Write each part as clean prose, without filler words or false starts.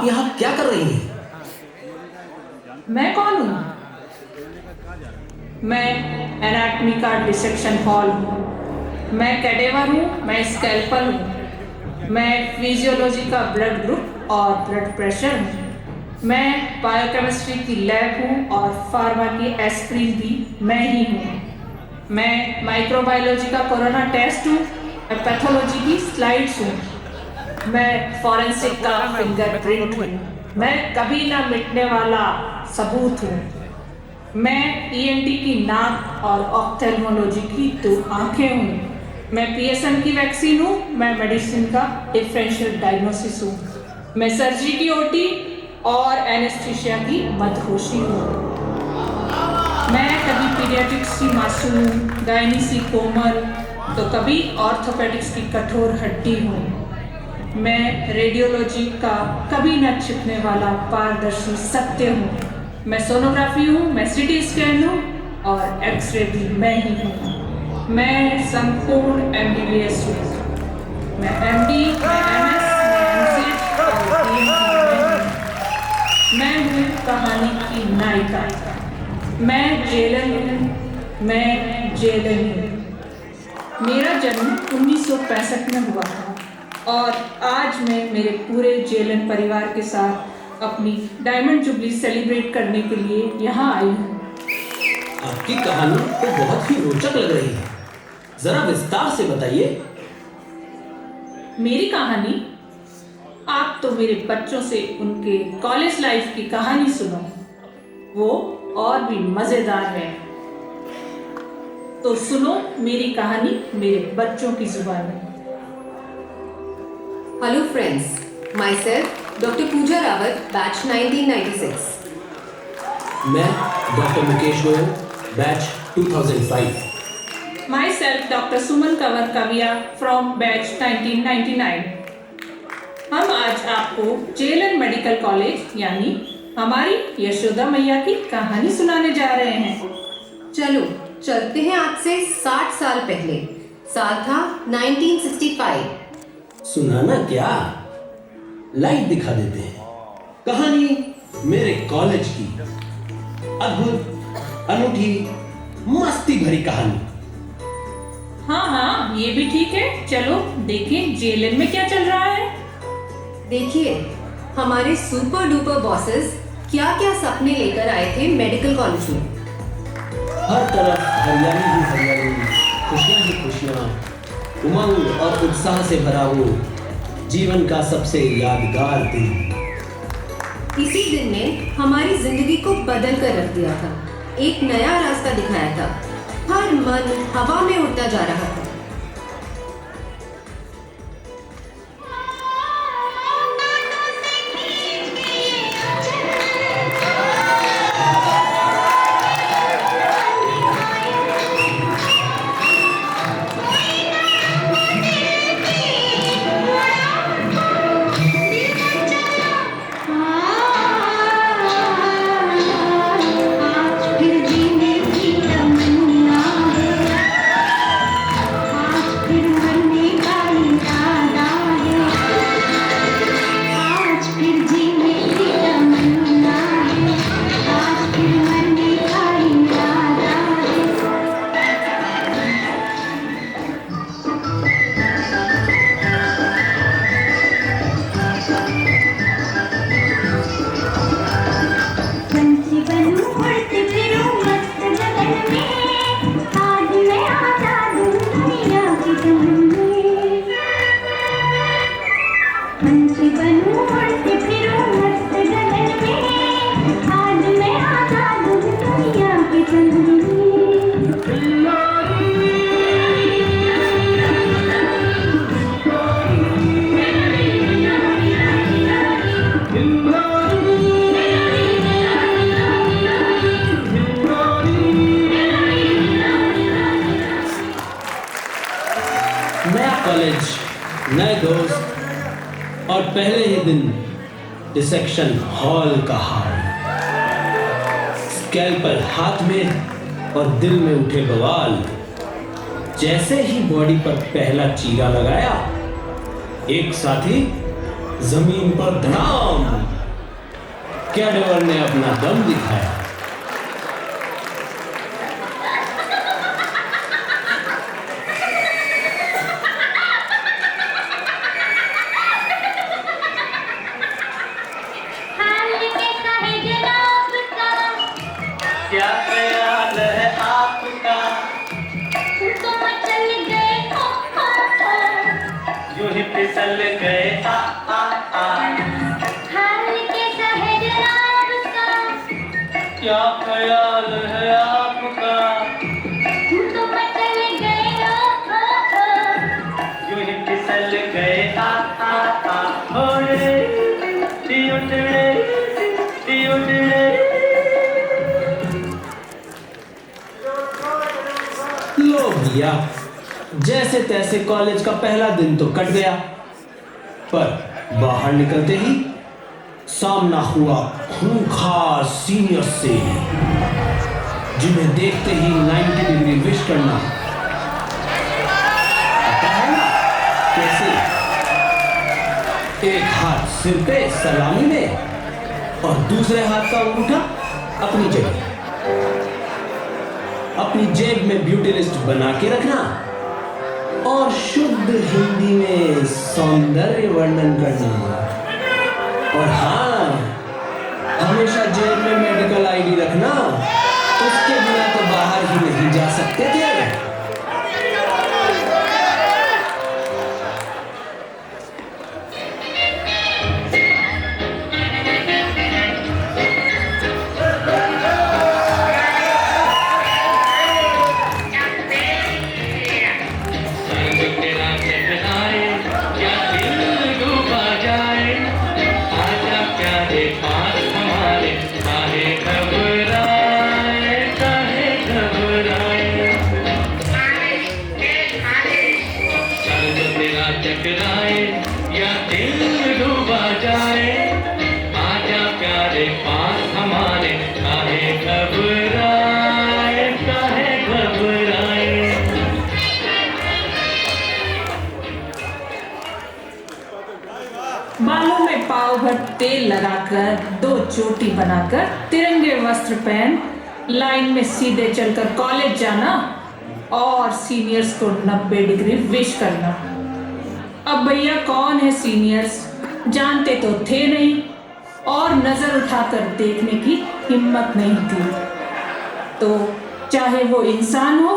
आप यहाँ क्या कर रही हैं? मैं कौन हूँ? मैं एनाटॉमी का डिसेक्शन हॉल हूँ। मैं कैडेवर हूँ, मैं स्कैल्पल हूँ। मैं फिजियोलॉजी का ब्लड ग्रुप और ब्लड प्रेशर हूँ। मैं बायोकेमिस्ट्री की लैब हूँ और फार्मा की एस्प्रिन भी मैं ही हूँ। मैं माइक्रोबायोलॉजी का कोरोना टेस्ट हूँ। मैं पैथोलॉजी की स्लाइड्स हूँ। मैं फॉरेंसिक का फिंगरप्रिंट हूँ। मैं कभी ना मिटने वाला सबूत हूँ। मैं ईएनटी की नाक और ऑप्थेल्मोलॉजी की 2 आंखें हूँ। मैं पीएसएम की वैक्सीन हूँ। मैं मेडिसिन का डिफरेंशियल डायग्नोसिस हूँ। मैं सर्जरी की ओटी और एनेस्थीसिया की मदहोशी हूँ। मैं कभी पीडियाट्रिक्स की मासूम हूँ, गायनी सी कोमल, तो कभी ऑर्थोपेडिक्स की कठोर हड्डी हूँ। मैं रेडियोलॉजी का कभी न छिपने वाला पारदर्शी सत्य हूँ। मैं सोनोग्राफी हूँ, मैं सिटी स्कैन हूँ और एक्सरे भी मैं ही हूँ। मैं संपूर्ण एमबीबीएस हूँ। मैं एमडी, मैं एमएस, मैं एमसीएच और पीएचडी मैं हूँ कहानी की नायिका। मैं जेलन हूँ, मैं जेलन हूँ। मेरा जन्म 1965 में हुआ था और आज मैं मेरे पूरे जेलन परिवार के साथ अपनी डायमंड जुबली सेलिब्रेट करने के लिए यहाँ आई हूँ। आपकी कहानी तो बहुत ही रोचक लग रही है। जरा विस्तार से बताइए। मेरी कहानी? आप तो मेरे बच्चों से उनके कॉलेज लाइफ की कहानी सुनो, वो और भी मजेदार है। तो सुनो मेरी कहानी मेरे बच्चों की जुबान में। Hello friends, myself Dr. Pooja Rawat, batch 1996. मैं doctor Mukesh Goyal, batch 2005। Myself Dr. Suman Kanwar Kavia from batch 1999. हम आज आपको जेलन मेडिकल कॉलेज यानी हमारी यशोदा मैया की कहानी सुनाने जा रहे हैं। चलो चलते हैं आज से 60 साल पहले। साल था 1965। सुनाना क्या, लाइव दिखा देते हैं। कहानी मेरे कॉलेज की अद्भुत, अनूठी, मस्ती भरी कहानी। हाँ, ये भी ठीक है। चलो देखें जेलन में क्या चल रहा है। देखिए हमारे सुपर डुपर बॉसेस क्या क्या सपने लेकर आए थे मेडिकल कॉलेज में। हर तरफ हरियाली ही हरियाली, खुशियां ही खुशियां, उमंग और उत्साह से भरा वो जीवन का सबसे यादगार दिन। इसी दिन ने हमारी जिंदगी को बदल कर रख दिया था। एक नया रास्ता दिखाया था। हर मन हवा में उड़ता जा रहा था। कॉलेज, नए दोस्त और पहले ही दिन डिसेक्शन हॉल का हाल। स्कैल्पल हाथ में और दिल में उठे बवाल। जैसे ही बॉडी पर पहला चीरा लगाया, एक साथी जमीन पर धड़ाम कैडेवर ने अपना दम दिखाया। क्या ख्याल है आपका? तुम चल गए यूं ही फिसल गए हाल कैसा है जनाब का? क्या ख्याल है आपका? तुम चल गए यूं ही फिसल गए ओए टियोटड़े टियोटड़े। लो भैया, जैसे तैसे कॉलेज का पहला दिन तो कट गया, पर बाहर निकलते ही सामना हुआ खूंखार सीनियर से, जिन्हें देखते ही 90 डिग्री विश करना। पता है ना कैसे? एक हाथ सिर पे सलामी में और दूसरे हाथ का अंगूठा अपनी जगह, अपनी जेब में ब्यूटी लिस्ट बना के रखना और शुद्ध हिंदी में सौंदर्य वर्णन करना। और हाँ, हमेशा जेब में मेडिकल आईडी रखना, उसके बिना तो बाहर ही नहीं जा सकते थे। बालों में पाव भर तेल लगाकर, 2 चोटी बनाकर, तिरंगे वस्त्र पहन लाइन में सीधे चलकर कॉलेज जाना और सीनियर्स को 90 डिग्री विश करना। अब भैया कौन है सीनियर्स, जानते तो थे नहीं और नजर उठाकर देखने की हिम्मत नहीं थी। तो चाहे वो इंसान हो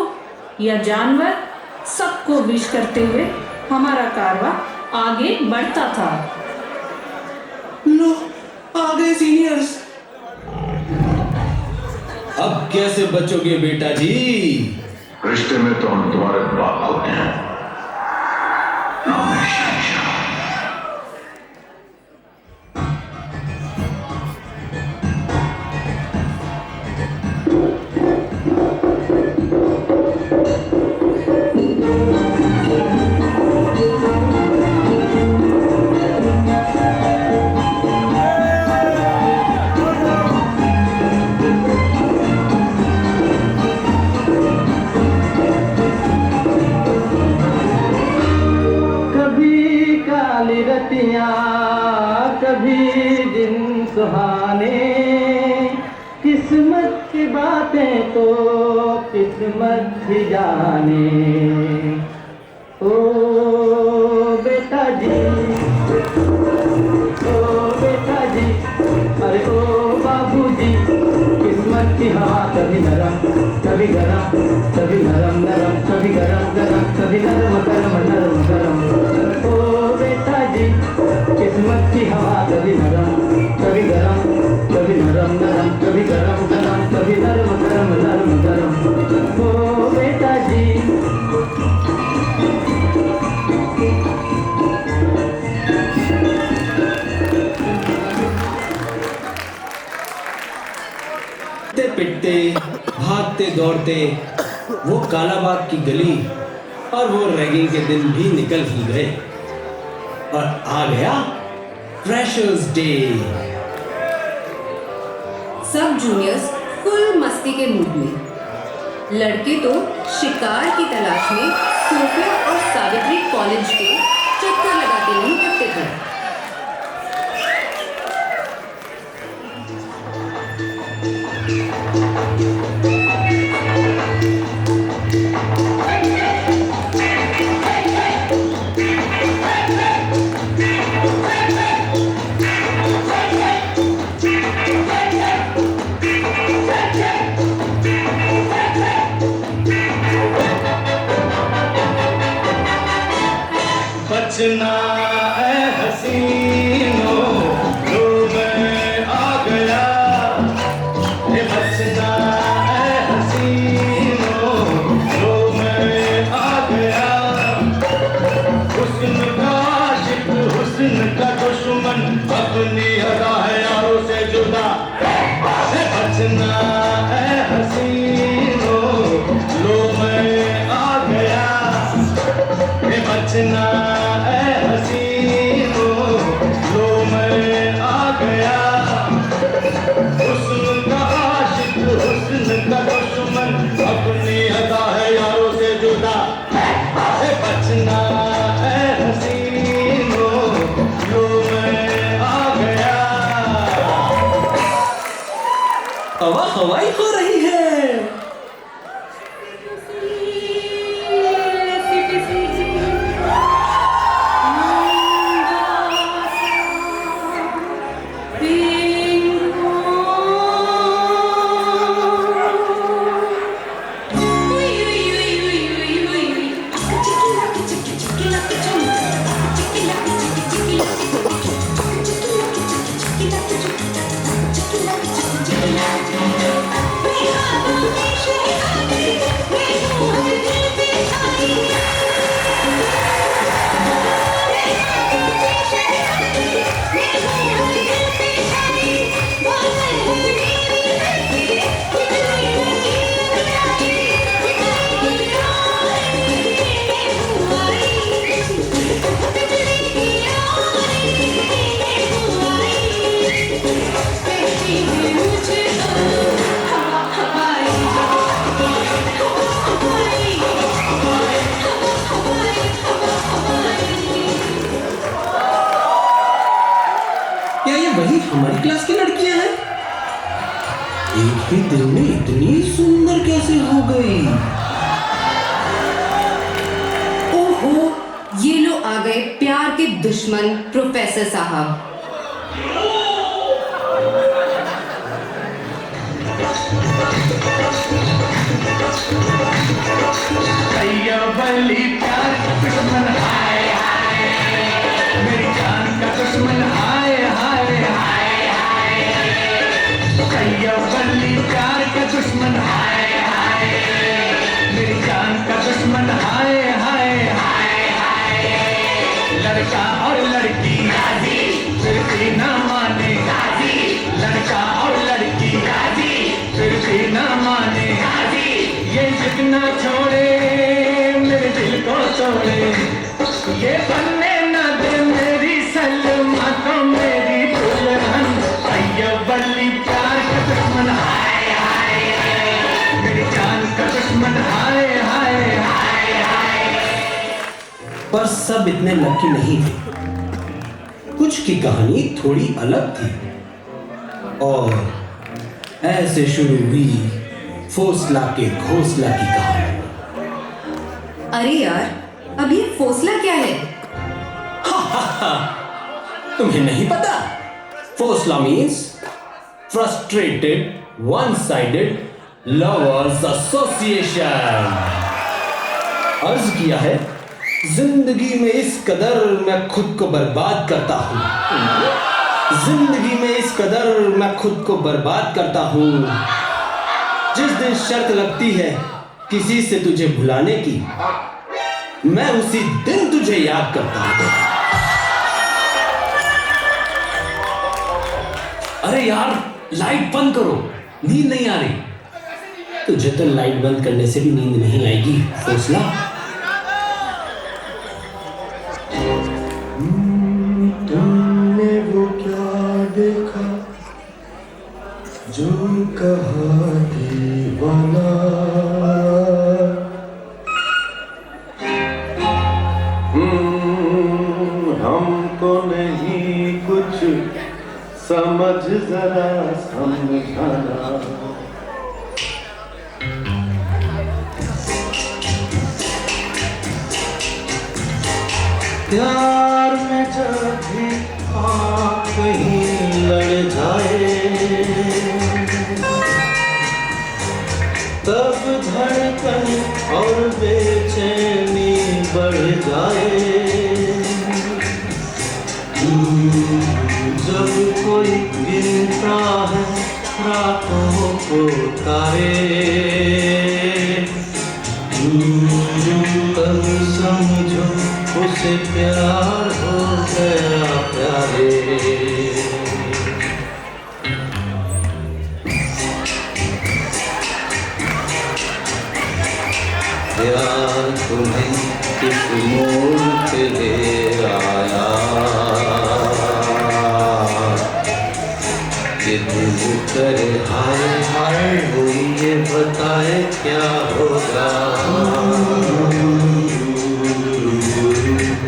या जानवर, सबको विश करते हुए हमारा कारवां आगे बढ़ता था। लो, आ गए सीनियर्स। अब कैसे बचोगे बेटा जी? रिश्ते में तो हम तुम्हारे बाप होते हैं, नाम है शहंशाह। कभी दिन सुहाने, किस्मत की बातें तो किस्मत ही जाने। ओ बेटा जी, अरे ओ बाबूजी, किस्मत की हवा कभी नरम कभी गरम, कभी नरम नरम कभी गरम गरम, कभी नरम गरम नरम गरम। ओ बेटा जी, किस्मत की हवा कभी नरम कभी गरम, कभी नरम नरम कभी गरम गरम, कभी नरम गरम नरम गरम। ओ बेटा जी। पिटते भागते दौड़ते वो कालाबाग की गली और वो रैगिंग के दिन भी निकल ही गए और आ गया फ्रेशर्स डे। सब जूनियर्स फुल मस्ती के मूड में। लड़के तो शिकार की तलाश में सोफिया और सावित्री कॉलेज के चक्कर लगाते नहीं थकते थे। बचना ऐ हसीनो, लो मैं आ गया। ये बचना ऐ हसीनो, लो मैं आ गया। हुस्न का आशिक, हुस्न का दुश्मन, अपनी अदा है यारों से जुदा। ये बचना ऐ हसीनो, लो मैं आ गया। ये बचना ऐ हसीनो, लो मैं आ गया। हुस्न का आशिक, हुस्न का दुश्मन, अपनी अदा है यारों से जुदा। ये बचना ऐ हसीनो, लो मैं आ गया। हवा हवाई हो रही है। क्या ये वही हमारी क्लास की लड़कियां हैं? एक ही दिन में इतनी सुंदर कैसे हो गई? ओहो, ये लो आ गए प्यार के दुश्मन प्रोफेसर साहब। कैया बली प्यार का दुश्मन, हाय हाय। मेरी जान का दुश्मन, हाय हाय हाय हाय। कैया बली प्यार का दुश्मन, हाय हाय। मेरी जान का दुश्मन, हाय हाय हाय हाय। लड़का और लड़की राजी, फिर भी ना माने राजी। लड़का और लड़की राजी, फिर भी ना माने राजी। ये जिद ना छोड़े, मेरे दिल को तोड़े। ये बनने ना दे मेरी सलमा को मेरी दुल्हन। कैया बली प्यार का दुश्मन, हाय हाय। मेरी जान का दुश्मन, हाय हाय हाय हाय। पर सब इतने लकी नहीं थे। कुछ की कहानी थोड़ी अलग थी और ऐसे शुरू हुई फोसला के घोंसला की कहानी। अरे यार, अब ये फोसला क्या है? तुम्हें नहीं पता? FOSLA means frustrated one sided lovers association. अर्ज किया है, जिंदगी में इस कदर मैं खुद को बर्बाद करता हूं। जिंदगी में इस कदर मैं खुद को बर्बाद करता हूं। जिस दिन शर्त लगती है किसी से तुझे भुलाने की, मैं उसी दिन तुझे याद करता हूं। अरे यार, लाइट बंद करो, नींद नहीं आ रही। तुझे तो लाइट बंद करने से भी नींद नहीं आएगी फोसला। तुमने वो क्या देखा जो कहा दीवाना। हमको नहीं कुछ समझ, जरा समझाना। प्यार में जब भी आँख कहीं लड़ जाए, तब धड़कन और बेचैनी बढ़ जाए। तारे तब समझो उसे प्यार हो गया प्यारे। प्यार तुम्हें किस मोड़ पे ले आया कि दिल करे हाय हाय वो ये बताए क्या होगा।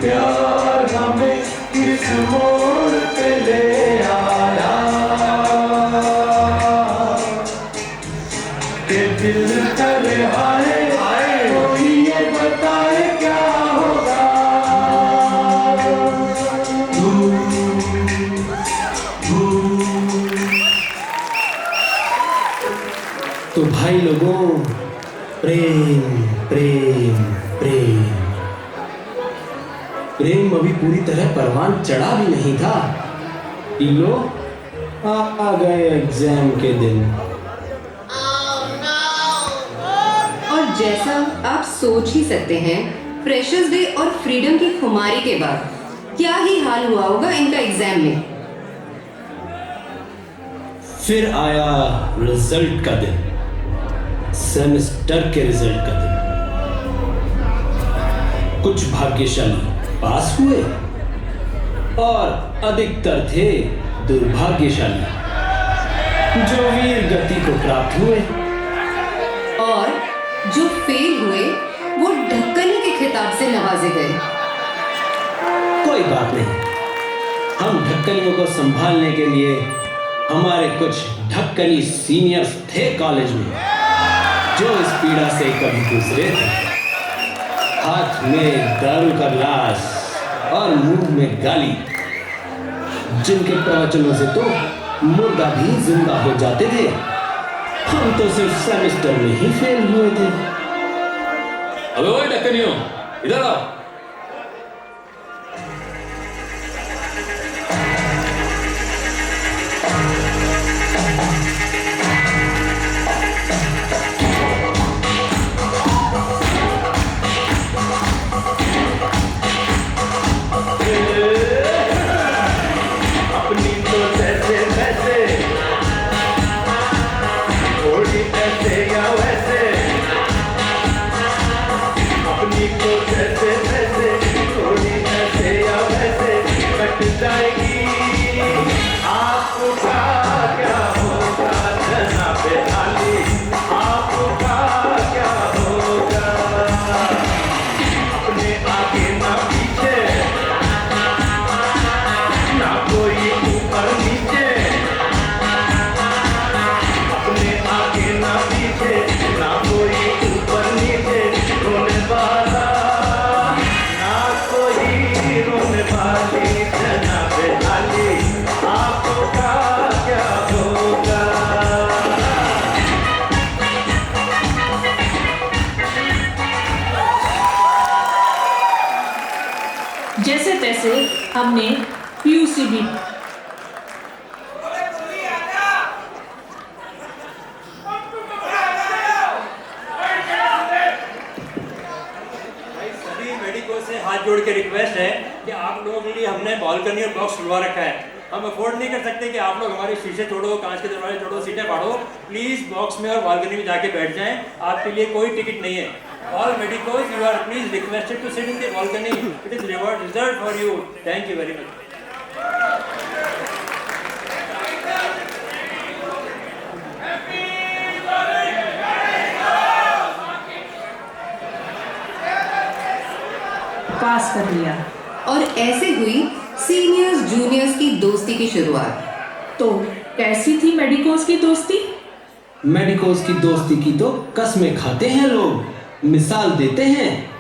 प्यार हमें किस मोड़ पे ले आया कि दिल करे हाय हाय कोई ये बताए क्या होगा। तो भाई लोगों, प्रेम प्रेम प्रेम प्रेम अभी पूरी तरह परवान चढ़ा भी नहीं था कि लो आ गए एग्जाम के दिन। और जैसा आप सोच ही सकते हैं, फ्रेशर्स डे और फ्रीडम की खुमारी के बाद क्या ही हाल हुआ होगा इनका एग्जाम में। फिर आया रिजल्ट का दिन, सेमेस्टर के रिजल्ट का दिन। कुछ भाग्यशाली पास हुए और अधिकतर थे दुर्भाग्यशाली जो वीर गति को प्राप्त हुए। और जो फेल हुए वो ढक्कनी के खिताब से नवाजे गए। कोई बात नहीं, हम ढक्कनियों को संभालने के लिए हमारे कुछ ढक्कनी सीनियर्स थे कॉलेज में जो इस पीड़ा से कभी गुजरे थे। हाथ में दारू का ग्लास और मुंह में गाली, जिनके प्रवचनों से तो मुर्दा भी जिंदा हो जाते थे। हम तो सिर्फ सेमेस्टर में ही फेल हुए थे। अबे ओए ढक्कनियों, इधर आओ। अपनी तो जैसे वैसे थोड़ी ऐसे या वैसे, अपनी तो जैसे वैसे थोड़ी ऐसे या वैसे कट जाएगी। आपका क्या होगा जनाबे आली, आपका क्या होगा। अपने आगे ना पीछे ना कोई ऊपर नीचे, अपने आगे ना पीछे ना कोई ऊपर नीचे। रोने वाला ना कोई रोने वाली जनाबे आली, आपका क्या होगा। जैसे तैसे हमने पीयूसी भी सभी मेडिको से हाथ जोड़ के रिक्वेस्ट है कि आप लोगों के लिए हमने बालकनी और बॉक्स खुलवा रखा है। हम अफोर्ड नहीं कर सकते कि आप लोग हमारे शीशे तोड़ो, कांच के दरवाजे तोड़ो, सीटें फाड़ो। प्लीज बॉक्स में और बालकनी में जाके बैठ जाएं। आपके लिए कोई टिकट नहीं है। All medicos you are please requested to sit in the balcony. It is reserved for you. Thank you very much. Pass कर लिया। और ऐसे हुई सीनियर्स जूनियर्स की दोस्ती की शुरुआत। तो कैसी थी मेडिकोज की दोस्ती? मेडिकोज की दोस्ती की तो कसमें खाते हैं लोग, मिसाल देते हैं।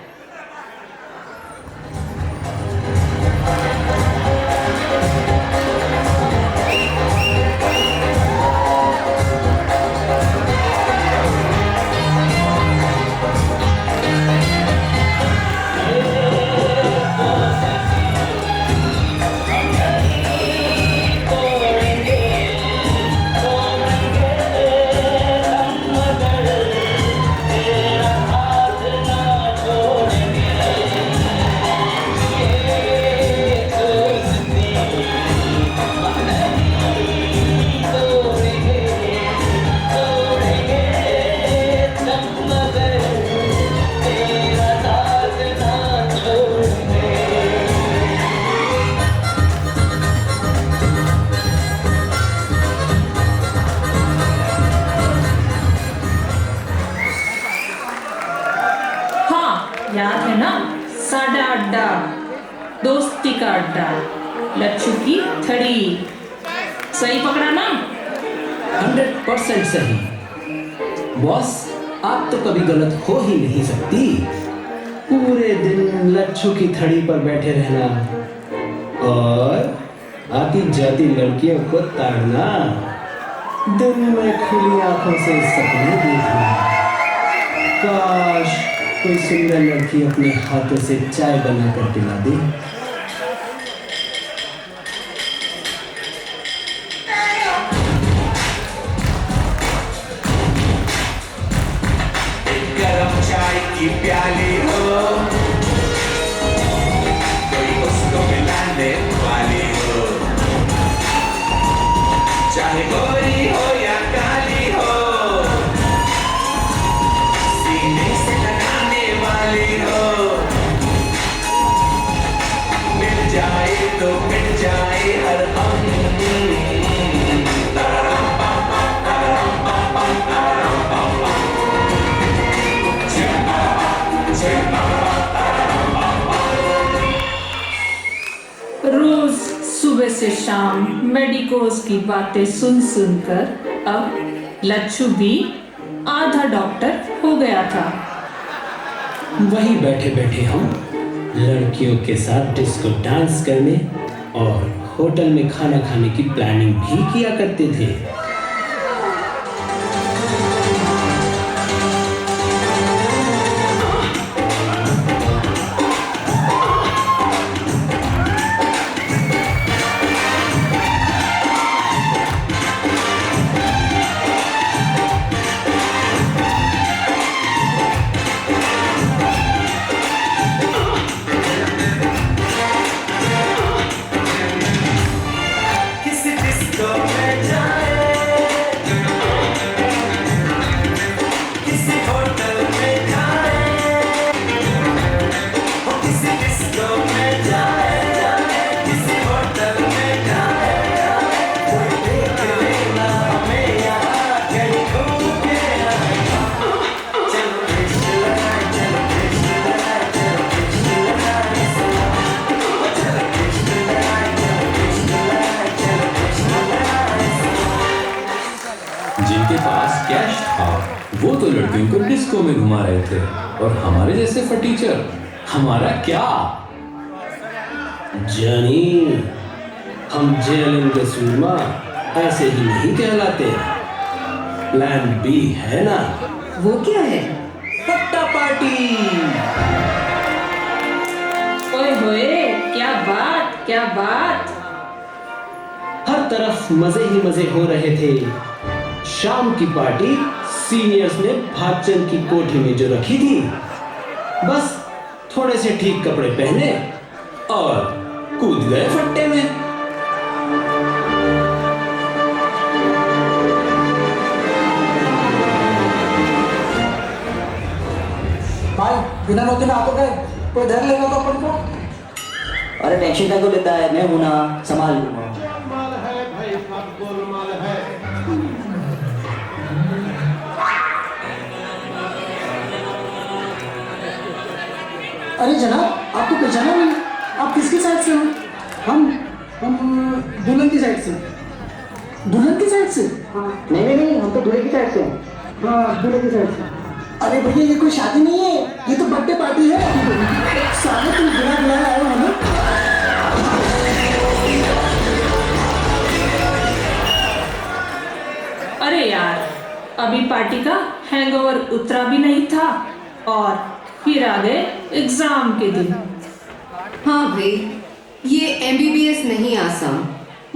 अड्डा, दोस्ती का अड्डा, लच्छू की थड़ी। सही पकड़ा ना? 100% सही। बॉस, आप तो कभी गलत हो ही नहीं सकती। पूरे दिन लच्छू की थड़ी पर बैठे रहना और आती जाती लड़कियों को ताड़ना, दिन में खुली आंखों से सपने देखना। काश कोई सुंदर लड़की अपने हाथों से चाय बनाकर पिला दे। गरम चाय की प्याली हो, कोई उसको मिलाने वाली हो, चाहे गोरी हो या काली हो, सीने से लगाने वाली हो, मिल जाए तो मिल जाए हर हम। रोज सुबह से शाम मेडिकोज की बातें सुन सुनकर अब लच्छू भी आधा डॉक्टर हो गया था। वहीं बैठे बैठे हम लड़कियों के साथ डिस्को डांस करने और होटल में खाना खाने की प्लानिंग भी किया करते थे। किसी डिस्को में जाए, किसी होटल में जाए, हो किसी डिस्को में जाए, किसी होटल में जाए, कोई देख लेना हमें यहाँ कहीं घूम के आए। चलो कृष्ण लगाए, चलो कृष्ण लगाए, चलो कृष्ण लगाए सलाम। चलो कृष्ण लगाए, चलो कृष्ण लगाए, चलो कृष्ण लगाए सलाम। जिनके पास कैश था वो तो लड़कियों को डिस्को में घुमा रहे थे, और हमारे जैसे फटीचर, हमारा क्या? जानी, हम जेएलएम के सूरमा ऐसे ही नहीं कहलाते। प्लान बी है ना? वो क्या है? पट्टा पार्टी। ओए होए, क्या बात, क्या बात। हर तरफ मजे ही मजे हो रहे थे। शाम की पार्टी सीनियर्स ने भागचंद की कोठी में जो रखी थी, बस थोड़े से ठीक कपड़े पहने और कूद गए फट्टे में। भाई बिना नौते में आ तो गए, कोई धर लेगा तो अपन को। अरे टेंशन का को लेता है, मैं हूं ना, संभाल लूंगा। अरे जनाब, आपको पहचाना नहीं? आप किसकी साइड से हो? हम दुल्हन की साइड से। दुल्हन की साइड से? हाँ। नहीं, हम तो दूल्हे की साइड से हैं। हाँ, दूल्हे की साइड से। अरे भैया, ये कोई शादी नहीं है, ये तो बर्थडे पार्टी है। साले तुम बिना बुलाए आए हो ना? अरे यार, अभी पार्टी का हैंगओवर उतरा भी नहीं था और फिर आ गए एग्जाम के दिन। हाँ भाई, ये एमबीबीएस नहीं आसाम,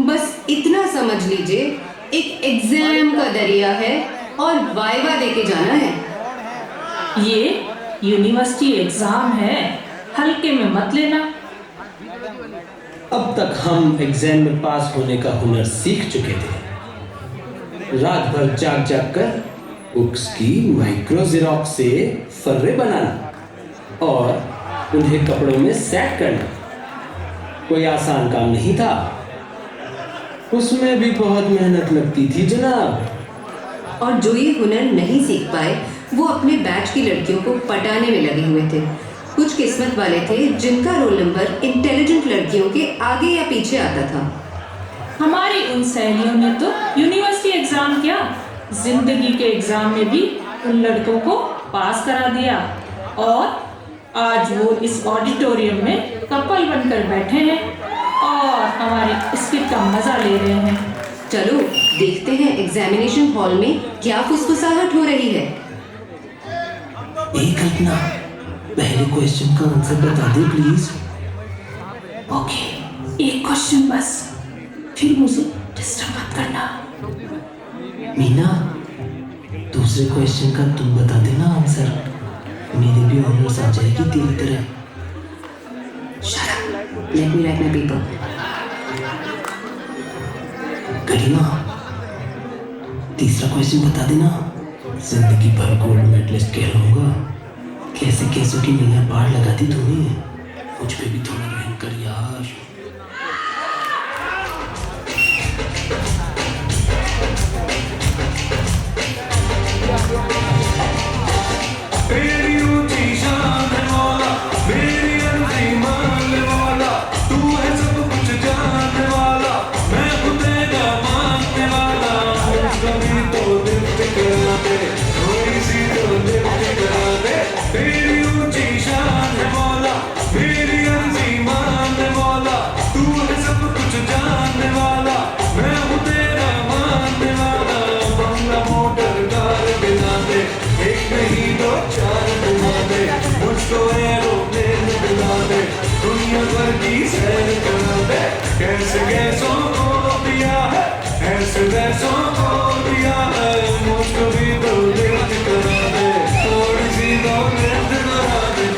बस इतना समझ लीजिए, एक एग्जाम का दरिया है और वाइवा देके जाना है। ये यूनिवर्सिटी एग्जाम है, हल्के में मत लेना। अब तक हम एग्जाम में पास होने का हुनर सीख चुके थे। रात भर जाग जाग कर बुक्स की माइक्रो जेरोक्स से फर्रे बनाना और उन्हें कपड़ों में सेट करना कोई आसान काम नहीं था। उसमें भी बहुत मेहनत लगती थी जनाब। और जो ये हुनर नहीं सीख पाए, वो अपने बैच की लड़कियों को पटाने में लगे हुए थे। कुछ किस्मत वाले थे जिनका रोल नंबर इंटेलिजेंट लड़कियों के आगे या पीछे आता था। हमारी उन सहेलियों ने तो यूनिवर्सिटी एग्जाम क्या, जिंदगी के एग्जाम में भी उन लड़कों को पास करा दिया और आज वो इस ऑडिटोरियम में कपल बनकर बैठे हैं और हमारी स्किट का मजा ले रहे हैं। चलो देखते हैं एग्जामिनेशन हॉल में क्या फुसफुसाहट हो रही है। एक घटना, पहले क्वेश्चन का आंसर बता दे प्लीज। ओके, एक क्वेश्चन बस, फिर मुझे डिस्टर्ब मत करना। मीना, दूसरे क्वेश्चन का तुम बता देना आंसर, मेरी भी ऑनर्स आ जाएगी तेरी तरह। Shut up. Let me write my paper. Kareena, तीसरा क्वेश्चन बता देना। जिंदगी भर गोल्ड मेडलिस्ट कहलाऊंगा। कैसे कैसों की नैया पार लगाती तूने, मुझ पे भी थोड़ा रहम कर यार। तेरी ऊंची शान वाला, मेरी अर्जी मानने वाला, तू है सब कुछ जानने वाला, मैं हूँ तेरा मानने वाला। कभी तो दिल करा दे, थोड़ी सी तो दिल करा दे। तेरी ऊंची शान वाला, मेरी अर्जी मानने वाला, तू है सब कुछ जानने वाला, मैं हूँ तेरा मानने वाला। बंगला मोटर कार दिला दे, एक नहीं दो चार दिला दे, मुझको एरोप्लेन दिला दे, दुनिया भर की सैर करा दे। कैसे कैसों को दिया है, ऐसे वैसों को दिया है, मुझको भी तो दिल करा दे, थोड़ी सी तो दिल करा दे।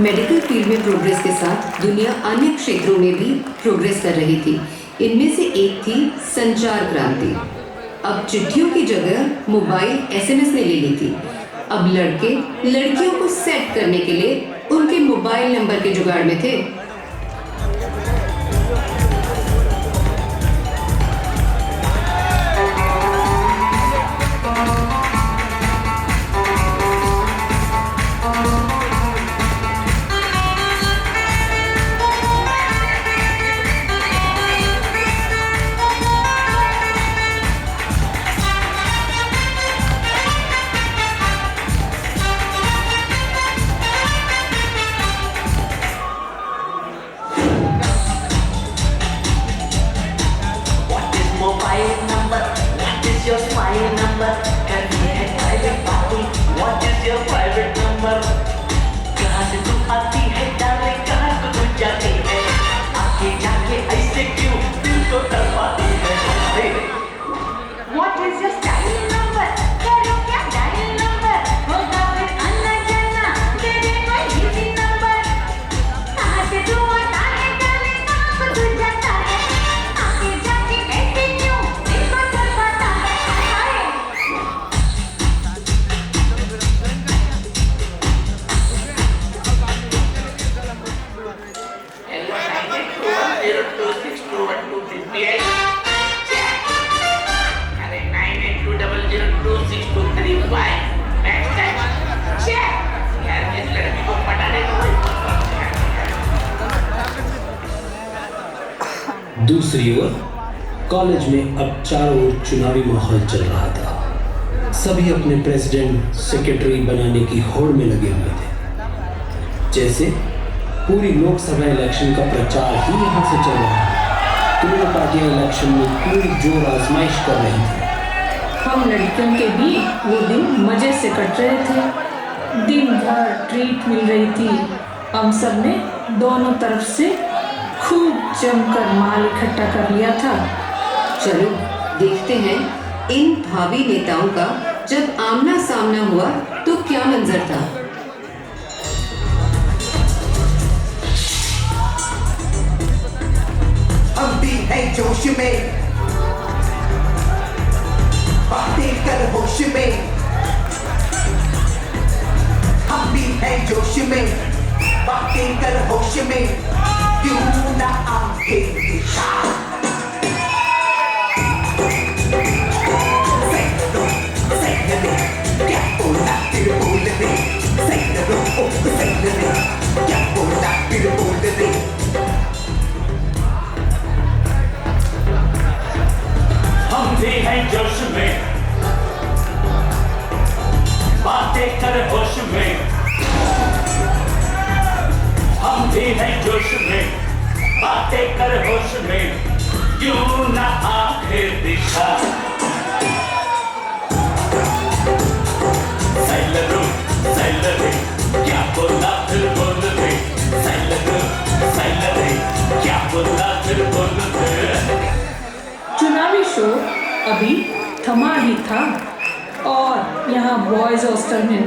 मेडिकल फील्ड में प्रोग्रेस के साथ दुनिया अन्य क्षेत्रों में भी प्रोग्रेस कर रही थी। इनमें से एक थी संचार क्रांति। अब चिट्ठियों की जगह मोबाइल SMS ने ले ली थी। अब लड़के लड़कियों को सेट करने के लिए उनके मोबाइल नंबर के जुगाड़ में थे। Mobile number, what is your smile number? करनी है private party, what is your private number? कहाँ से तू आती है darling, कहाँ को तू जाती है? आके जाके ऐसे क्यों दिल को तड़पाती है? What is your style number? करो क्या dial number? होगा फिर आना जाना, दे दे कोई easy number. कहाँ से तू आता है darling, कहाँ को तू जाता है? आके जाके ऐसे क्यों दिल को तड़पाता है? दूसरी ओर कॉलेज में अब चारों ओर चुनावी माहौल चल रहा था। सभी अपने प्रेसिडेंट सेक्रेटरी बनाने की होड़ में लगे हुए थे। जैसे पूरी लोकसभा इलेक्शन का प्रचार ही यहाँ से चल रहा है। दोनों पार्टियां इलेक्शन में पूरी जोर आजमाइश कर रही थी। हम लड़कियों के भी वो दिन मजे से कट रहे थे। दिन भर ट्रीट मिल रही थी। हम सब ने दोनों तरफ से खूब जमकर माल इकट्ठा कर लिया था। चलो देखते हैं इन भावी नेताओं का जब आमना सामना हुआ तो क्या मंजर था। हम भी है जोश में, बातें कर होश में, हम भी है जोश में, बातें कर होश में, क्यों ना आंखें दिखा। Say में, बातें कर होश में, क्यों ना आंखें दिखा। साइलर क्या बोला फिर बोल दे, साइलर क्या बोला फिर बोल दे। चुनावी शोर अभी थमा ही था और यहाँ बॉयज हॉस्टल में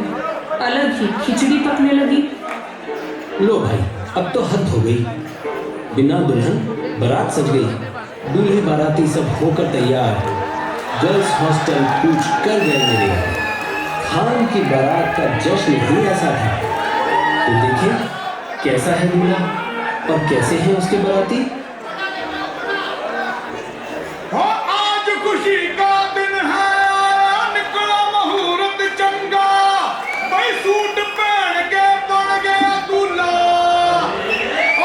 अलग ही खिचड़ी पकने लगी। लो भाई, अब तो हद हो गई। बिना दुल्हन बारात सज गई, दूल्हे बाराती सब होकर तैयार, गर्ल्स हॉस्टल कूच कर गए मेरे। खान की बारात का जश्न ही ऐसा था। तो देखिए कैसा है दूल्हा और कैसे हैं उसके बाराती। आज खुशी का दिन है, निकला मुहूर्त चंगा, भाई सूट पहन के बन गया दूल्हा,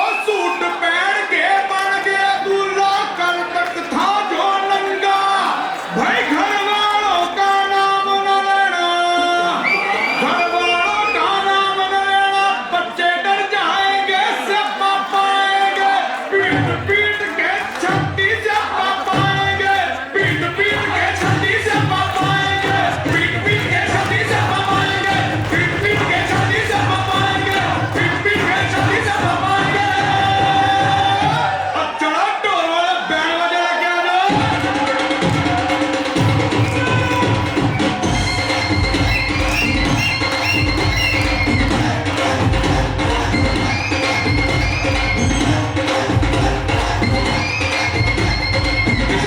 और सूट पहन के बन गया दूल्हा, कल तक था जो नंगा, भाई घर वालों का नाम न लेना, घर वालों का नाम न लेना, बच्चे डर जाएंगे से पापा आएंगे, पीट पीट के छत्ती से पापा आएंगे, पीट पीट के छत्ती से पापा आएंगे, पीट पीट के छत्ती से पापा आएंगे, पीट पीट के छत्ती से पापा आएंगे, पीट पीट के छत्ती से पापा आएंगे। अब चढ़ा ढोल वाला बैंड बजा के आ जाओ।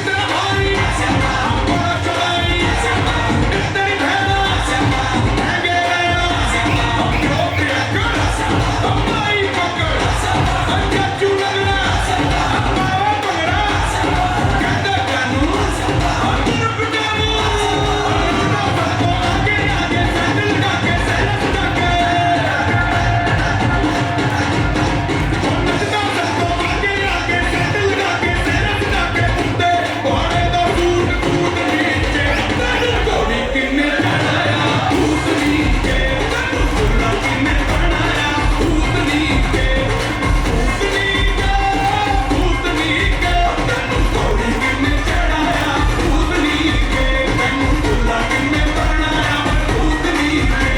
तेरा भाई बड़ा चढ़ाई, तेरी बहना महंगे रहना, क्यों पियकर अम्माई पकड़, अंजा चू लगना, अम्मावा पकड़ा, कहते कानून अंदर पिटानू, सबको आगे आगे सैंडल लगा के सैरस लगा के, नचता सबको आगे आगे सैंडल लगा के सैरस लगा के, कुत्ते घोड़े दा सूट कूट नीचे, तेरी घोड़ी किन्ने चढ़ाया भूत नीचे, तेनू दुल्हा किन्ने बनाया भूत नीचे, भूत नीचे, भूत नीचे, तेनू घोड़ी किन्ने चढ़ाया भूत नीचे, तेनू दुल्हा किन्ने बनाया भूत नीचे।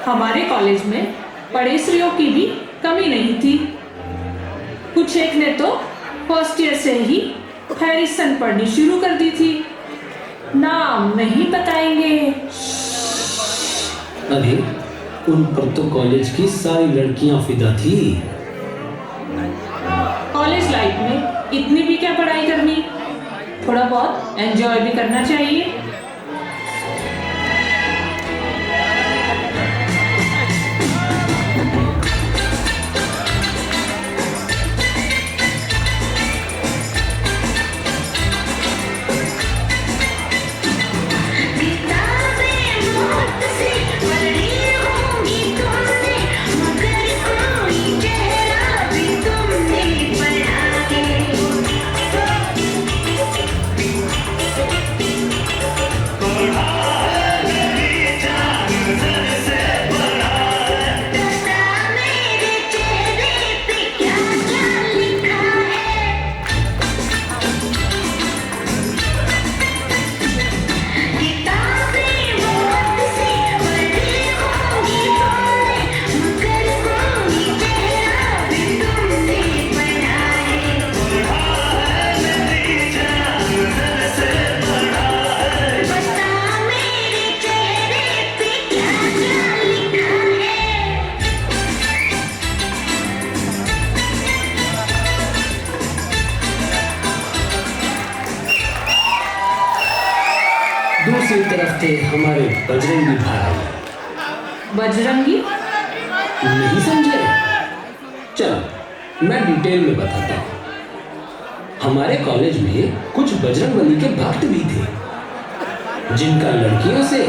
हमारे कॉलेज में पढ़ेसरियों की भी कमी नहीं थी। कुछ एक ने तो फर्स्ट ईयर से ही हैरिसन पढ़नी शुरू कर दी थी। नाम नहीं बताएंगे। अरे उन पर तो कॉलेज की सारी लड़कियां फिदा थी। कॉलेज लाइफ में इतनी भी क्या पढ़ाई करनी, थोड़ा बहुत एंजॉय भी करना चाहिए। किताबें मौत से पढ़ी होंगी तुमने, मगर कोई चेहरा भी तुमने पढ़ा बता मेरे चेहरे पे क्या क्या लिखा है। किताबें मौत से पढ़ी होंगी तुमने, मगर कोई चेहरा भी तुमने पढ़ा है। बता मेरे चेहरे पे क्या क्या लिखा है। दूसरी तरफ थे हमारे बजरंगी भाई। बजरंगी नहीं समझे? चलो मैं डिटेल में बताता हूँ। हमारे कॉलेज में कुछ बजरंगबली के भक्त भी थे, जिनका लड़कियों से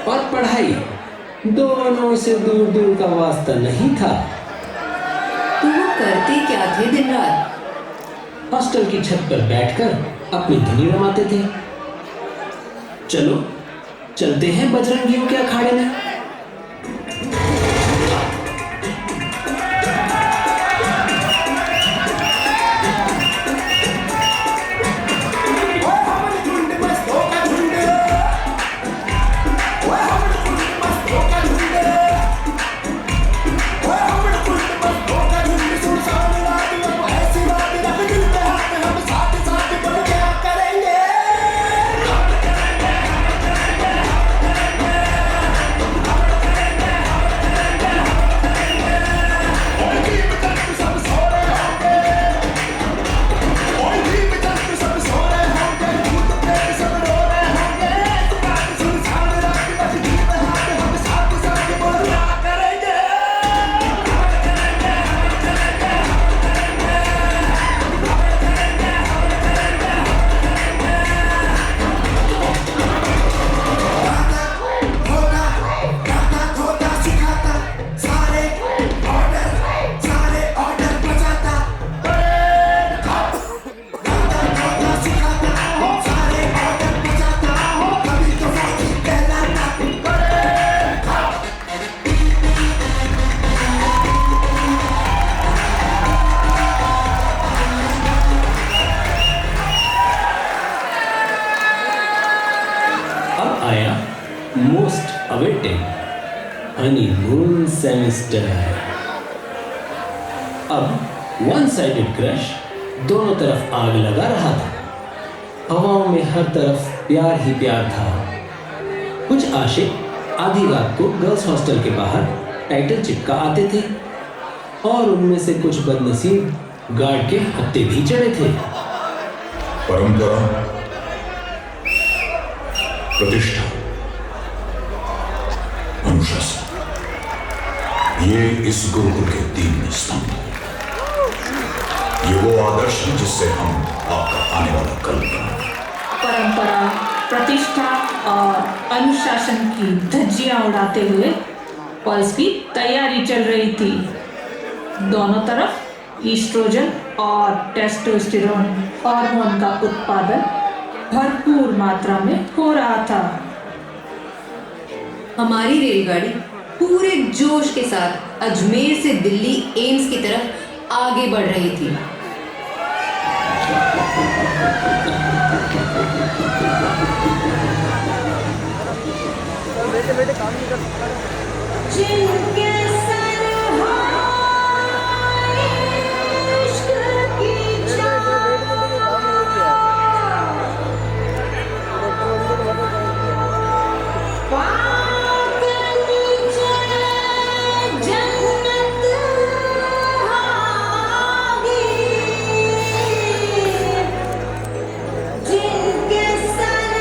और पढ़ाई दोनों से दूर दूर का वास्ता नहीं था। तो वो करते क्या थे दिन रात? हॉस्टल की छत पर बैठकर अपनी धुनी रमाते थे। चलो चलते हैं बजरंगियों के अखाड़े में। Most awaited honeymoon semester. अब वन साइडेड क्रश दोनों तरफ आग लगा रहा था। हवाओं में हर तरफ प्यार ही प्यार था। कुछ आशिक आधी रात को गर्ल्स हॉस्टल के बाहर टाइटल चिपका आते थे और उनमें से कुछ बदनसीब गार्ड के हत्थे भी चढ़े थे। परंपरा, प्रतिष्ठा, अनुशासन, ये इस गुरुकुल के 3 स्तंभ हैं। ये वो आदर्श है जिससे हम आपका आने वाला कल बनाएंगे। परंपरा, प्रतिष्ठा और अनुशासन की धज्जियां उड़ाते हुए पल्स की तैयारी चल रही थी। दोनों तरफ ईस्ट्रोजन और टेस्टोस्टेरोन हार्मोन का उत्पादन भरपूर मात्रा में हो रहा था। हमारी रेलगाड़ी पूरे जोश के साथ अजमेर से दिल्ली एम्स की तरफ आगे बढ़ रही थी। जिनके सर इश्क की चाह, पाक नीचे जन्नत होगी। जिनके सर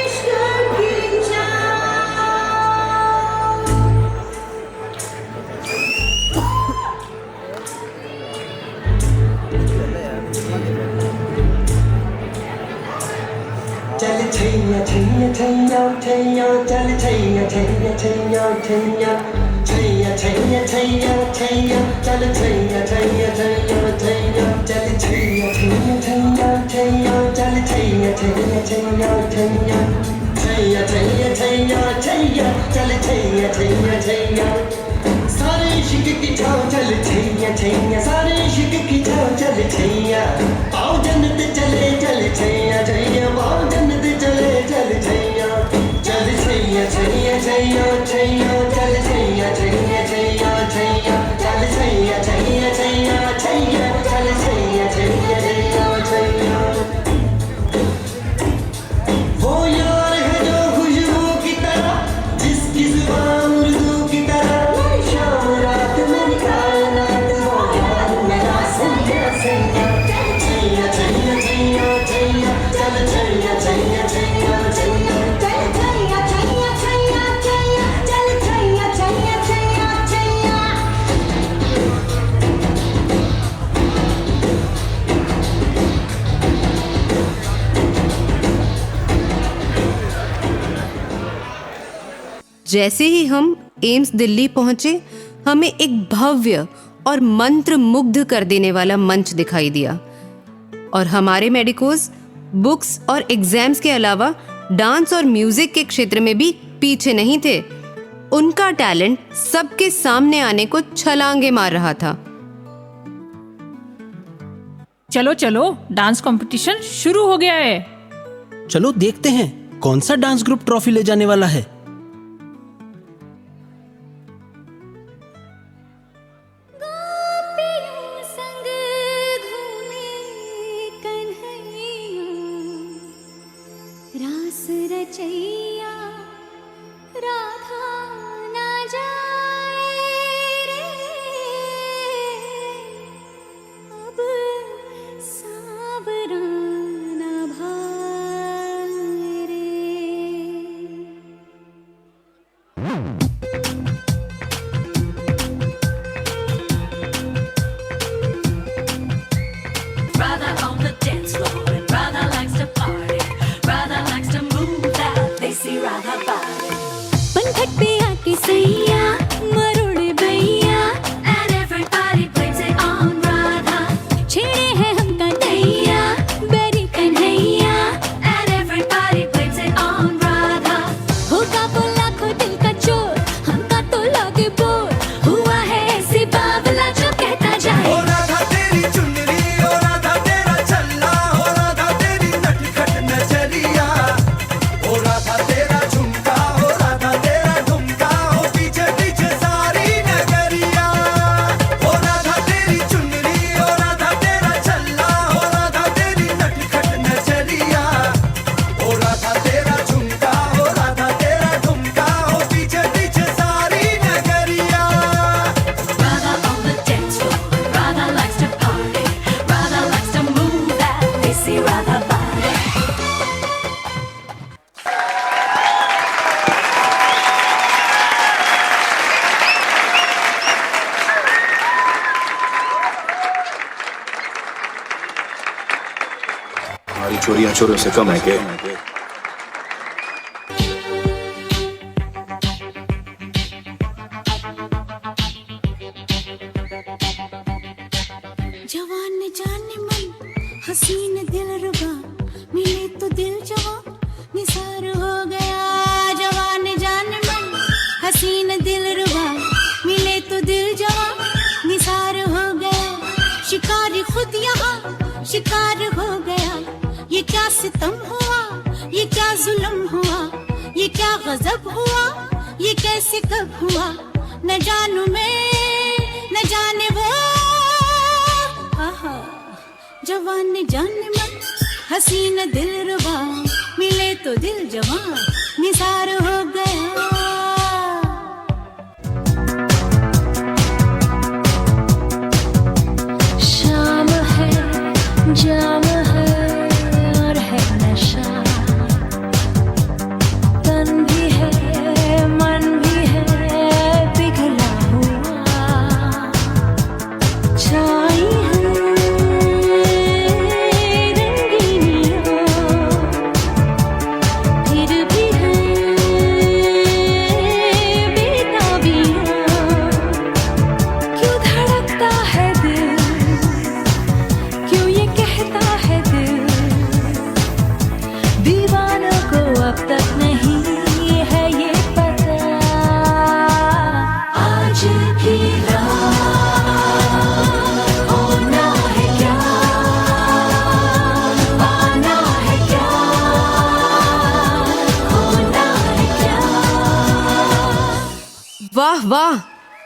इश्क की चाह। चल छैया छैया छैया छैया चल छैया छैया छैया छैया छैया छैया छैया छैया चल छैया छैया छैया छैया चल छैया छैया छैया छैया चल छैया छैया छैया छैया छैया छैया छैया छैया चल छैया छैया छैया सारे इश्क की छाँव चल छैया छैया सारे इश्क की छाँव चल छैया आओ जन्नत चले चल छैया छैया आओ जन्नत चले चल छैया चल छैया छैया छैया छैया चल छैया छैया छैया छैया चल छैया छैया छैया छैया चल छैया छैया छैया छैया। वो यार है जो खुशबू की तरह जिसकी जुबान उर्दू की तरह शाम रात मेरी कायनात वो यार मेरा सैया सैया छैया छैया छैया छैया चल छैया छैया छैया छैया चल छैया छैया छैया छैया चल छैया छैया छैया छैया। जैसे ही हम एम्स दिल्ली पहुंचे, हमें एक भव्य और मंत्र मुग्ध कर देने वाला मंच दिखाई दिया। और हमारे मेडिकोस बुक्स और एग्जाम्स के अलावा डांस और म्यूजिक के क्षेत्र में भी पीछे नहीं थे। उनका टैलेंट सबके सामने आने को छलांगे मार रहा था। चलो चलो, डांस कंपटीशन शुरू हो गया है। चलो देखते हैं कौन सा डांस ग्रुप ट्रॉफी ले जाने वाला है। रास रचैया राधा ना जाए रे, अब सावरा ना भाए रे। Radha on the dance floor, and Radha likes to party. Radha likes to move that desi Radha body. पंखट पे आके सैया मरोड़े भैया, And everybody blames it on Radha. छेड़े हैं हम कन्हैया बेरी Kanhaiya, And everybody blames it on Radha. होगा वो लाखों दिल का चोर, हमका तो लगे बोर। हुआ है ऐसी बावला जो कहता जाए। ओ राधा तेरी चुनरी, ओ राधा तेरा छल्ला, ओ राधा तेरी नटखट नजरिया, ओ राधा तेरा झुमका, ओ राधा तेरा ठुमका, ओ पीछे पीछे सारी नगरिया। ओ राधा तेरी चुनरी, ओ राधा तेरा छल्ला, ओ राधा तेरी नटखट नजरिया, ओ राधा तेरा झुमका, ओ राधा तेरा ठुमका, ओ पीछे पीछे सारी नगरिया। Radha on the dance floor, Radha likes to party. Radha likes to move that desi Radha body. हमारी चोरियां चोरों से कम है के? जवान जाने मन हसीन दिल रुबा, मिले तो दिल जवान निसार हो गया। जवान जाने मन हसीन दिल रुबा, मिले तो दिल जवान निसार हो गया। शिकारी खुद यहाँ शिकार हो गया। ये क्या सितम हुआ, ये क्या जुल्म हुआ, ये क्या गजब हुआ, ये कैसे कब हुआ। न जानू मैं न जाने वो, आहा। जवान जाने मन हसीन दिल रुबा, मिले तो दिल जवान निसार हो गया। शाम है जाम है और है नशा, तन भी है मन भी है पिघला हुआ। छाई है रंगीनियाँ, फिर भी है बेताबियाँ। क्यों धड़कता है दिल, क्यों ये कहता है दिल, दीवानों को अब तक नहीं है ये पता। आज की रात होना है क्या, आना है क्या, होना है क्या। वाह वाह,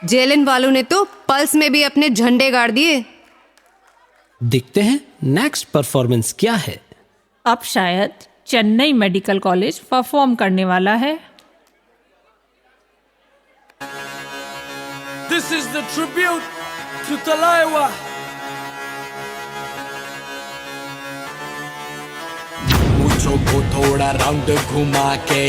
जेएलएन वालों ने तो पल्स में भी अपने झंडे गाड़ दिए। देखते हैं नेक्स्ट परफॉर्मेंस क्या है। अब शायद चेन्नई मेडिकल कॉलेज परफॉर्म करने वाला है। This is the tribute to Talaiwa. मूंछों को थोड़ा राउंड घुमा के,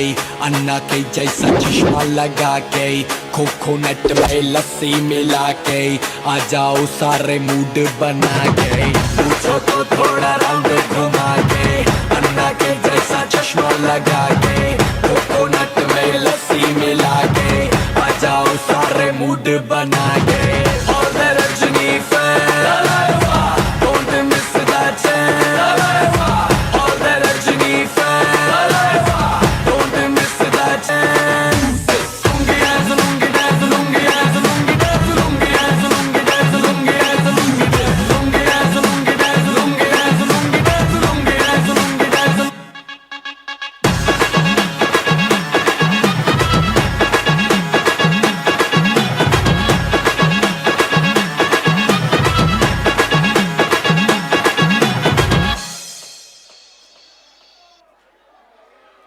अन्ना के जैसा चश्मा लगा के, कोकोनट में लस्सी मिला के, आ जाओ सारे मूड बना के। मूंछों को थोड़ा राउंड घुमा के, अन्ना के जैसा चश्मा लगा के, कोकोनट में लस्सी मिला के, आ जाओ सारे मूड बना के। और मेरे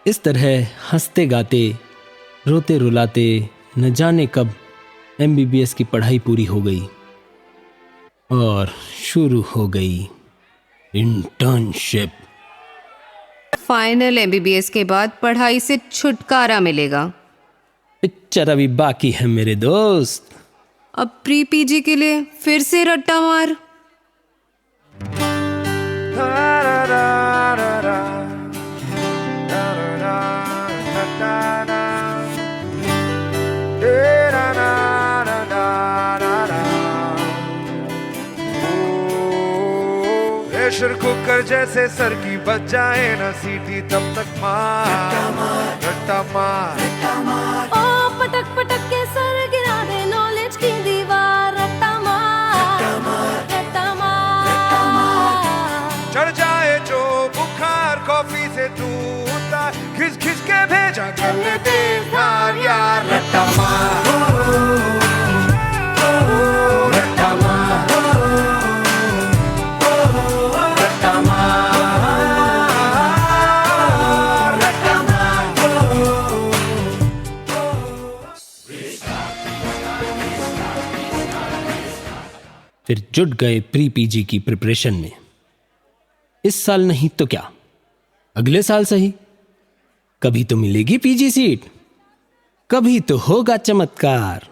इस तरह हंसते गाते रोते रुलाते न जाने कब MBBS की पढ़ाई पूरी हो गई और शुरू हो गई इंटर्नशिप। फाइनल MBBS के बाद पढ़ाई से छुटकारा मिलेगा। पिक्चर अभी बाकी है मेरे दोस्त। अब प्री PG के लिए फिर से रट्टा मार। प्रेशर कुकर जैसे सर की बच जाए ना सीटी तब तक मार रट्टा मार। ओ पटक पटक के सर गिरा दे नॉलेज की दीवार रट्टा मार रट्टा मार। चढ़ जाए जो बुखार कॉफी से दूता खिस खिस के भेजा कर लेते यार यार रट्टा मार रट्टा मार। फिर जुट गए प्री PG की प्रिपरेशन में। इस साल नहीं तो क्या, अगले साल सही। कभी तो मिलेगी PG सीट, कभी तो होगा चमत्कार।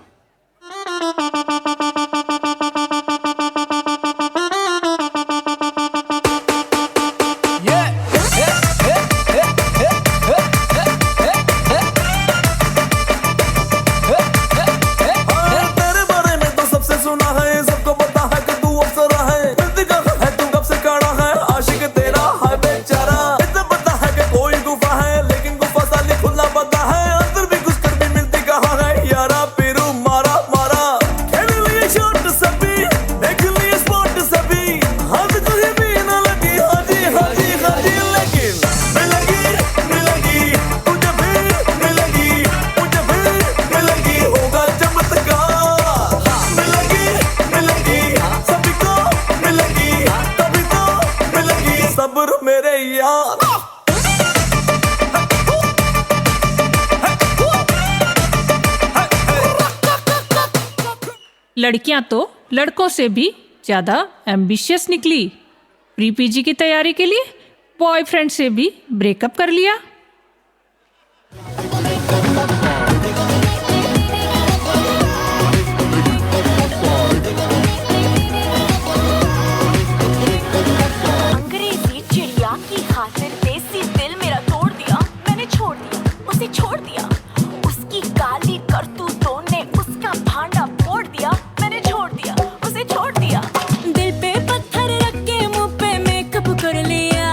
लड़कियां तो लड़कों से भी ज्यादा एम्बिशियस निकली। प्री PG की तैयारी के लिए बॉयफ्रेंड से भी ब्रेकअप कर लिया। अंग्रेजी चिड़िया की खातिर देसी दिल मेरा तोड़ दिया। मैंने छोड़ दिया उसे छोड़ दिया। उसकी काली करतूतों ने उसका भांडा फोड़ दिया। मैंने छोड़ दिया उसे छोड़ दिया। दिल पे पत्थर रख के मुंह पे मेकअप कर लिया।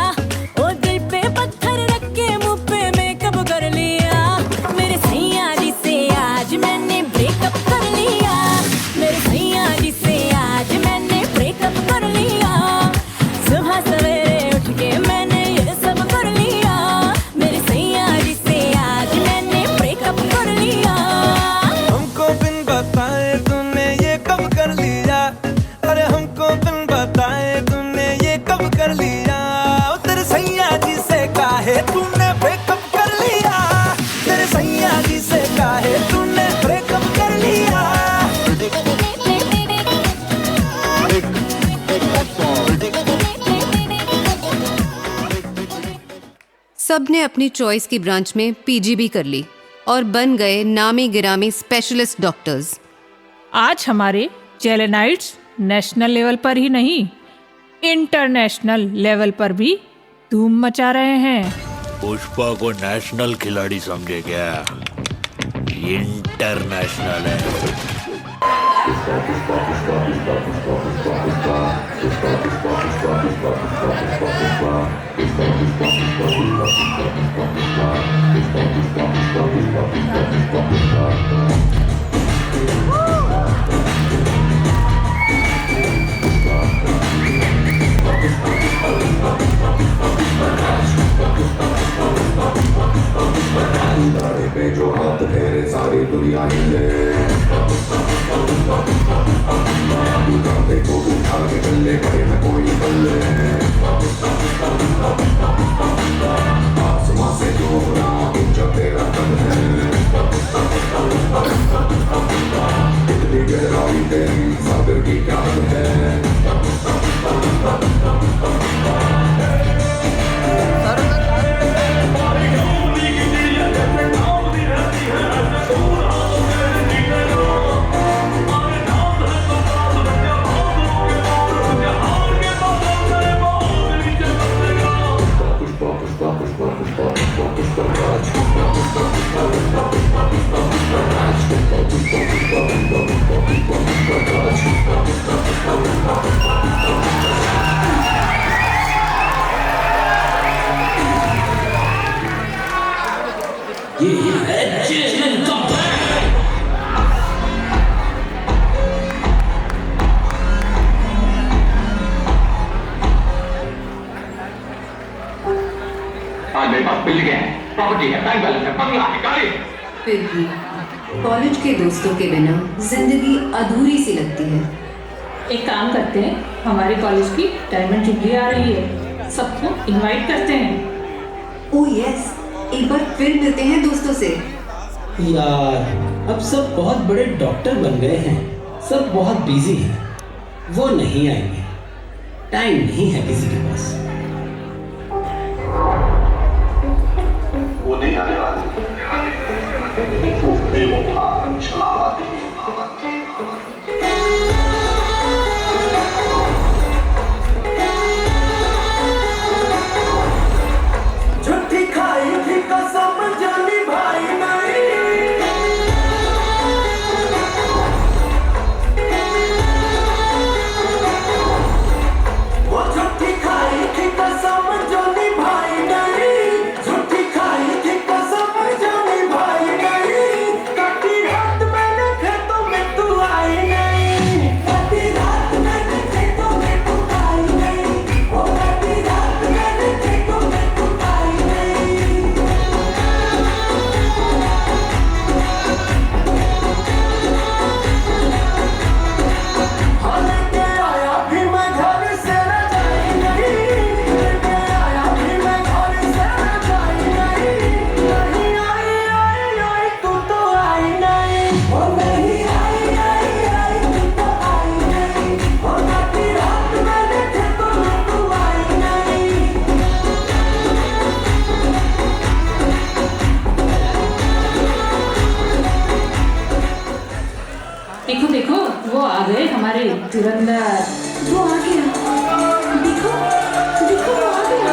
ओ दिल पे पत्थर रख के मुंह पे मेकअप कर लिया। मेरे सैया जी से आज मैंने ब्रेकअप कर लिया। मेरे सैया जी से आज मैंने ब्रेकअप कर लिया। सुबह सवेरे उठ के मैंने ये सब कर लिया। मेरे सैया जी से आज मैंने ब्रेकअप कर लिया। हमको बिन बताए तूने ये कब कर लिया। अरे हमको बिन बताए तूने ये कब कर लिया। तेरे सैया जी से काहे तूने ब्रेकअप कर लिया। तेरे सैया जी से काहे तूने ब्रेकअप कर लिया। सब ने अपनी चॉइस की ब्रांच में PG भी कर ली और बन गए नामी गिरामी स्पेशलिस्ट डॉक्टर्स। आज हमारे जेलेनाइट्स नेशनल लेवल पर ही नहीं, इंटरनेशनल लेवल पर भी धूम मचा रहे हैं। पुष्पा को नेशनल खिलाड़ी समझे क्या? इंटरनेशनल है। पे जो हाथ फेरे सारी दुनिया हिले। देखो उठा के गले करे न कोई बल्ले। आसमां से जो फिर भी कॉलेज के दोस्तों के बिना जिंदगी अधूरी सी लगती है। एक काम करते हैं, हमारे कॉलेज की डायमंड जुबली आ रही है, सबको इनवाइट करते हैं। ओह यस, एक बार फिर मिलते हैं दोस्तों से। यार अब सब बहुत बड़े डॉक्टर बन गए हैं, सब बहुत बिजी हैं, वो नहीं आएंगे, टाइम नहीं है किसी के पास। वो नहीं आने वाले, वो बेवफा शरारती झूठी खाई थी कसम जो निभाई नहीं, वो झूठी खाई थी कसम जो निभाई नहीं, झूठी खाई थी कसम जो निभाई नहीं, कटी रात मैंने खेतों में तू आई नहीं, कटी रात मैंने खेतों में तू आई नहीं, वो कटी रात मैंने खेतों में तू आई नहीं। हाँ लेके आया भी मैं घर से न जाई नहीं, लेके आया भी मैं घर से न जाई नहीं, नहीं आई आई आई तू तो आई नहीं, वो नहीं आई आई आई तू तो आई नहीं, वो कटी रात मैंने खेतों में तू आई नहीं। देखो देखो, वो आ गए हमारे धुरंधर। वो आ गया, देखो देखो वो आ गया।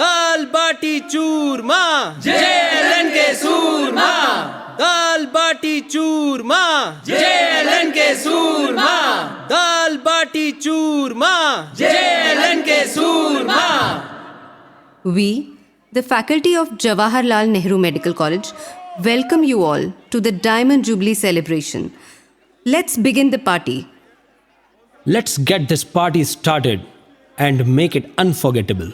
दाल बाटी चूरमा जेएलएन के सूरमा, दाल बाटी चूरमा जेएलएन के सूरमा, दाल बाटी चूरमा जेएलएन के सूरमा। We, the faculty of Jawaharlal Nehru Medical College, welcome you all to the Diamond Jubilee celebration. Let's begin the party. Let's get this party started and make it unforgettable.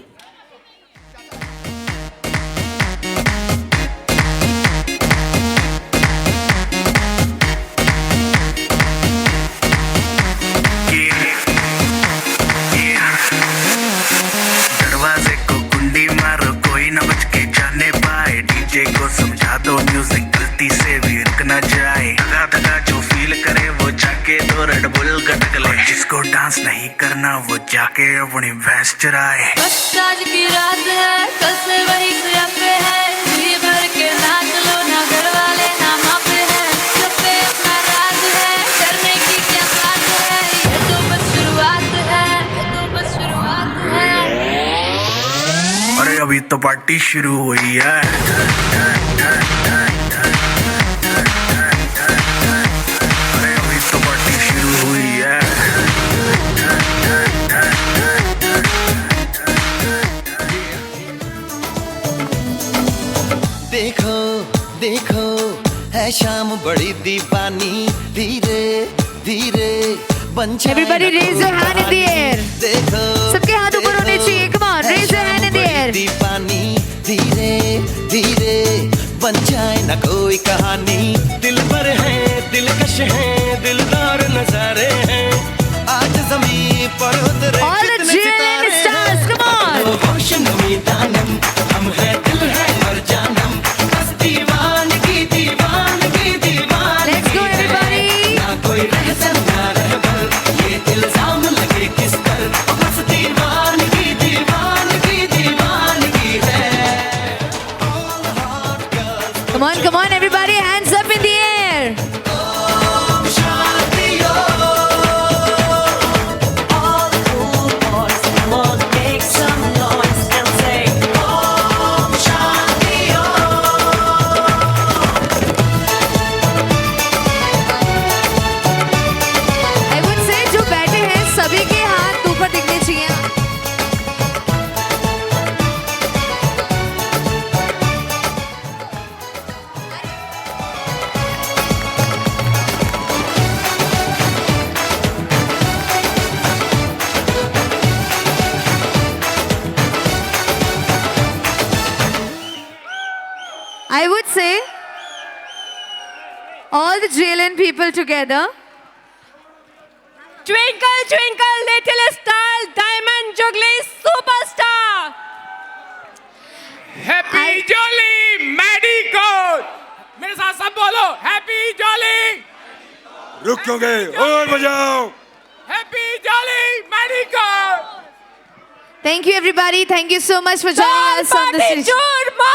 दरवाजे को कुंडी मारो कोई न बच के जाने पाए, डीजे को समझा दो म्यूजिक गलती से भी रुक न जाए, धगा धगा जो फील करे वो जाके तो रेड बुल गटक ले, जिसको डांस नहीं करना वो जाके अपनी भैंस चराए। बस आज की रात है, कल से वही यहाँ पे है, जी भर के नाच लो ना घर वाले ना माँ पे है, सब पे अपना राज है, करने की क्या बात है, ये तो बस शुरुआत है, ये तो बस शुरुआत है। अरे अभी तो पार्टी शुरू हुई है। अरे अभी तो पार्टी शुरू हुई है। देखो देखो है शाम बड़ी दीवानी, धीरे धीरे बन जाए Everybody raise your hand in the air. देखो सबके हाथ ऊपर होने चाहिए. Come on, raise your hand in the air. दीवानी धीरे धीरे बन जाए ना कोई कहानी, दिल पर है दिलकश है दिलदार नजारे हैं, आज ज़मीं पर उतरे All the JLN stars, come on. होश नमी दानम हम है दिल है मर जानम, बस दीवानगी दीवानगी दीवानगी। Let's go everybody. All the JLN people together. Twinkle, twinkle, little star, diamond juggling superstar. Happy jolly medicos. मेरे साथ सब बोलो हैप्पी जॉली। रुक क्यों गए और बजाओ। Happy jolly medicos. Thank you everybody. Thank you so much for joining us on this stage. Churma,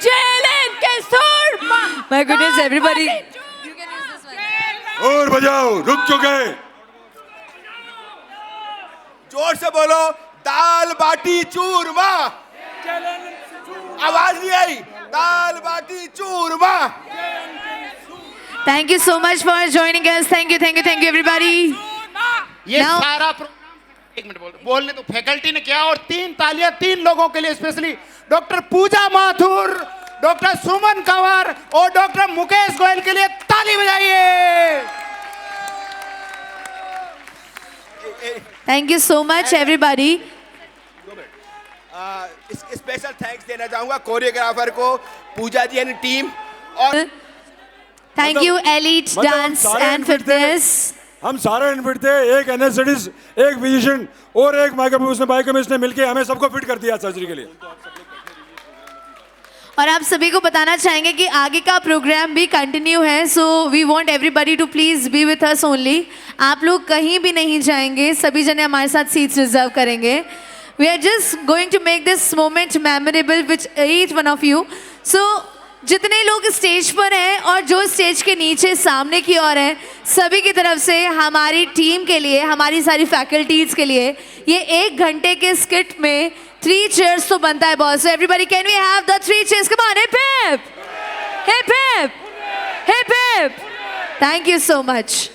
JLN के सूरमा। My goodness, everybody. और बजाओ, रुक क्यों गए। जोर से बोलो दाल बाटी चूरमा। आवाज नहीं आई। दाल बाटी चूरमा। Thank you so much for joining us. Thank you everybody. ये सारा एक मिनट बोलने तो फैकल्टी ने क्या और 3 तालियां 3 लोगों के लिए स्पेशली डॉक्टर पूजा माथुर, डॉक्टर सुमन कंवर और डॉक्टर मुकेश गोयल के लिए ताली बजाइए। Thank you so much everybody. Special thanks देना चाहूंगा कोरियोग्राफर को, पूजा जी एंड टीम और Thank you Elite Dance and Fitness. हम सारे इनफिट थे, एक एनेस्थेटिस्ट, एक फिजिशियन और एक बायोकेमिस्ट ने मिलके हमें सबको फिट कर दिया सर्जरी के लिए। और आप सभी को बताना चाहेंगे कि आगे का प्रोग्राम भी कंटिन्यू है, so we want everybody to please be with us only. आप लोग कहीं भी नहीं जाएंगे, सभी जने हमारे साथ सीट्स रिजर्व करेंगे। We are just going to make this moment memorable with each one of you. So जितने लोग स्टेज पर हैं और जो स्टेज के नीचे सामने की ओर हैं, सभी की तरफ से हमारी टीम के लिए, हमारी सारी फैकल्टीज के लिए ये 1 घंटे के स्किट में 3 चेयर्स तो बनता है boss. Everybody can we have the 3 cheers? Come on, hip hip hip hip hip hip. Thank you so much.